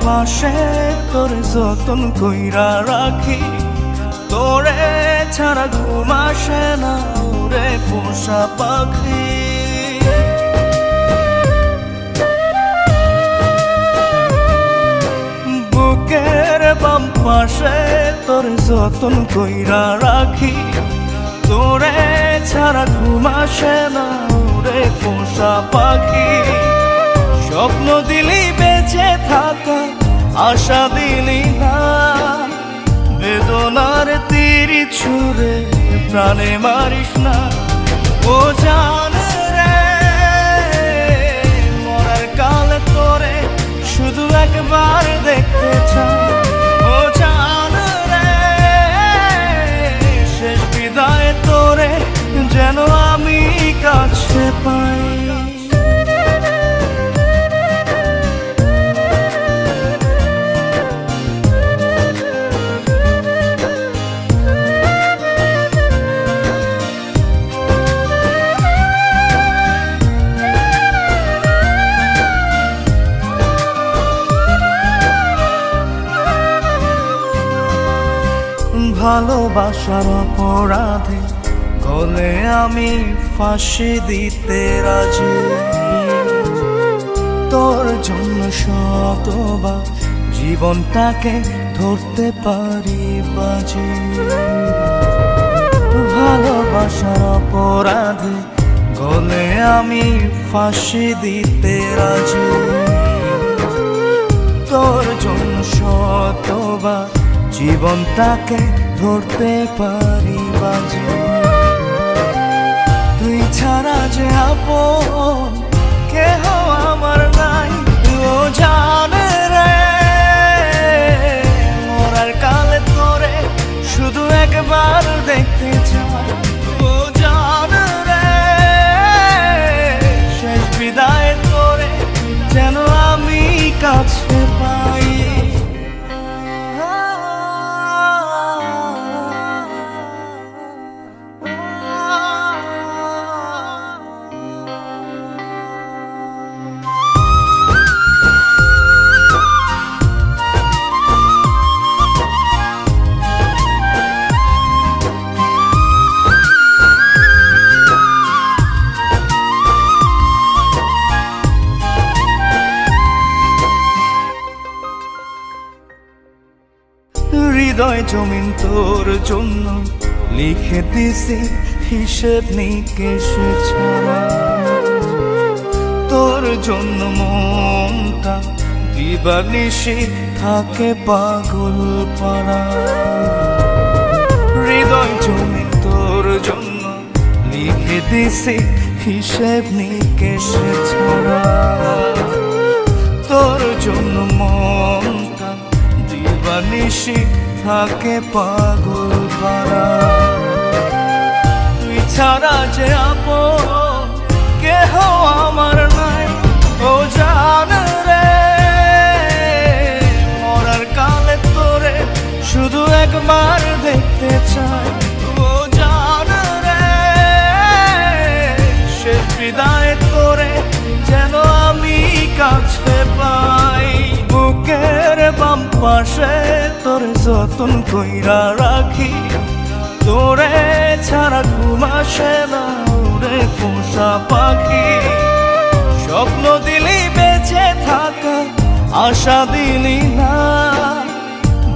পাশে তোরে যতন কইরা রাখি, তোরে ছাড়া ঘুম আসে না ওরে পোষা পাখি। বুকের বাম পাশে তোরে যতন কইরা রাখি, তোরে ছাড়া ঘুম আসে না ওরে পোষা পাখি। স্বপ্ন দিলি বেঁচে থাকা, আশা দিলি না, বেদনার তীর ছুঁড়ে প্রাণে মারিস না। ও জান রে, মরার কাল তোরে শুধু একবার দেখতে চাই। ও জান রে, শেষ বিদায় তোরে যেন আমি কাছে পাই। ভালোবাসার অপরাধে গলে আমি ফাঁসি দিতে রাজি, তোর জন্য শতবার জীবনটাকে ধরতে পারি বাজি। ভালোবাসার অপরাধে গলে আমি ফাঁসি দিতে রাজি, তোর জন্য শতবার জীবনটাকে ধরতে পারি বাজি। তুই ছাড়া যে আপন কেহ আমার নাই। ও জান রে, মরার কালে তোরে শুধু একবার দেখতে চাই। ও জান রে, শেষ বিদায় তোরে যেন আমি কাছে পাই। হৃদয় জমিন তোর জন্য লিখে দিছি হিসেব নিকেশ ছাড়া, তোর জন্য মনটা দিবানিশি থাকে পাগল পাড়া। হৃদয় জমিন তোর জন্য লিখে দিছি হিসেব নিকেশ ছাড়া, তোর জন্য মনটা দিবানিশি থাকে পাগল পাড়া। তুই ছাড়া যে আপন কেহ আমার নাই। ও জান রে, মরার কালে তোরে শুধু একবার দেখতে চাই। ও জান রে, শেষ বিদায় তোরে যেন আমি কাছে পাই। বুকের বাম পাশে তোরে যতন কইরা রাখি, তোরে ছাড়া ঘুম আসে না ওরে পোষা পাখি। স্বপ্ন দিলি বেঁচে থাকা, আশা দিলি না,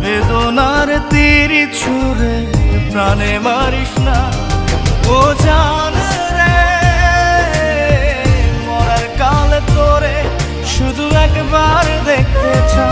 বেদনার তীর ছুঁড়ে প্রাণে মারিস না। ও জান রে, মরার কালে তোরে শুধু একবার দেখতে চাই।